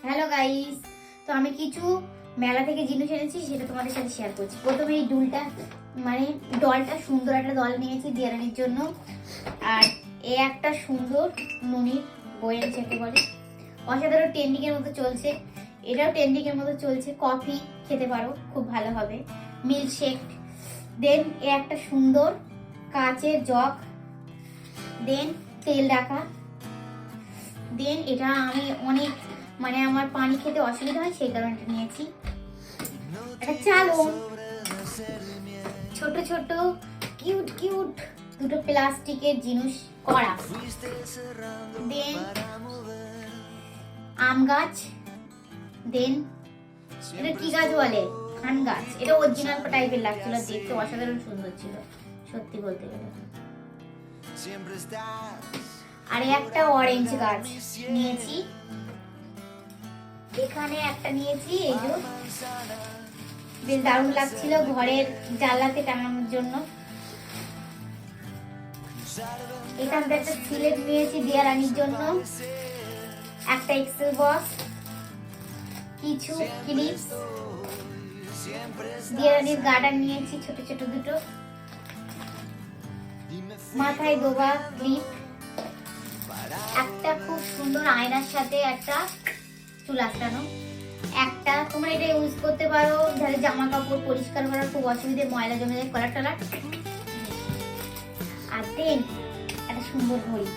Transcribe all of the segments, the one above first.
Hello guys, তো আমি কিছু মেলা থেকে জিনিস এনেছি সেটা তোমাদের সাথে শেয়ার করছি। প্রথমে এই ডলটা সুন্দর একটা দল নিয়েছি দিয়ারানির জন্য। আর এ একটা সুন্দর নুনির বই এনেছে, একে বলে অসাধারণ ট্রেন্ডিং এর মতো চলছে। এটাও ট্রেন্ডিং এর মতো চলছে। কফি খেতে পারো, খুব ভালো হবে। মিল্কশেক। দেন এ একটা সুন্দর কাচের জগ। দেন তেল রাখা। দেন এটা আমি অনেক আমার পানি খেতে অসুবিধা হয়, সেই কারণে এটা নিয়েছি। একটা চালন, ছোট ছোট কিউট কিউট দুটো প্লাস্টিকের জিনিস করা। দেন আম গাছ। দেন এটা কি গাছ বলে, ধান গাছ। এটা অরিজিনাল টাইপের লাগছিল, দেখতে অসাধারণ সুন্দর ছিল সত্যি বলতে গেলে। আর একটা অরেঞ্জ গাছ নিয়েছি। এখানে একটা নিয়েছি, এই যে বেশ দারুণ লাগছিল ঘরের জানলাতে টাঙানোর জন্য। এখান থেকে একটা সিলেট নিয়েছি দিয়ারানির জন্য। একটা এক্সেল বক্স, কিছু ক্লিপস, দিয়ারানির গার্ডার নিয়েছি ছোট ছোট দুটো, মাথায় দোবা ক্লিপ, একটা খুব সুন্দর আয়নার সাথে একটা চুল আঁচড়ানো। একটা তোমরা এটা ইউজ করতে পারো যাদের জামা কাপড় পরিষ্কার করার খুব অসুবিধে, ময়লা জমে যায়, কলার টলার। আর দেন একটা সুন্দর ঘড়ি,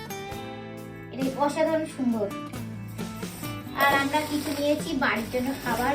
এটা অসাধারণ সুন্দর। আর আমরা কিছু নিয়েছি বাড়ির জন্য খাবার,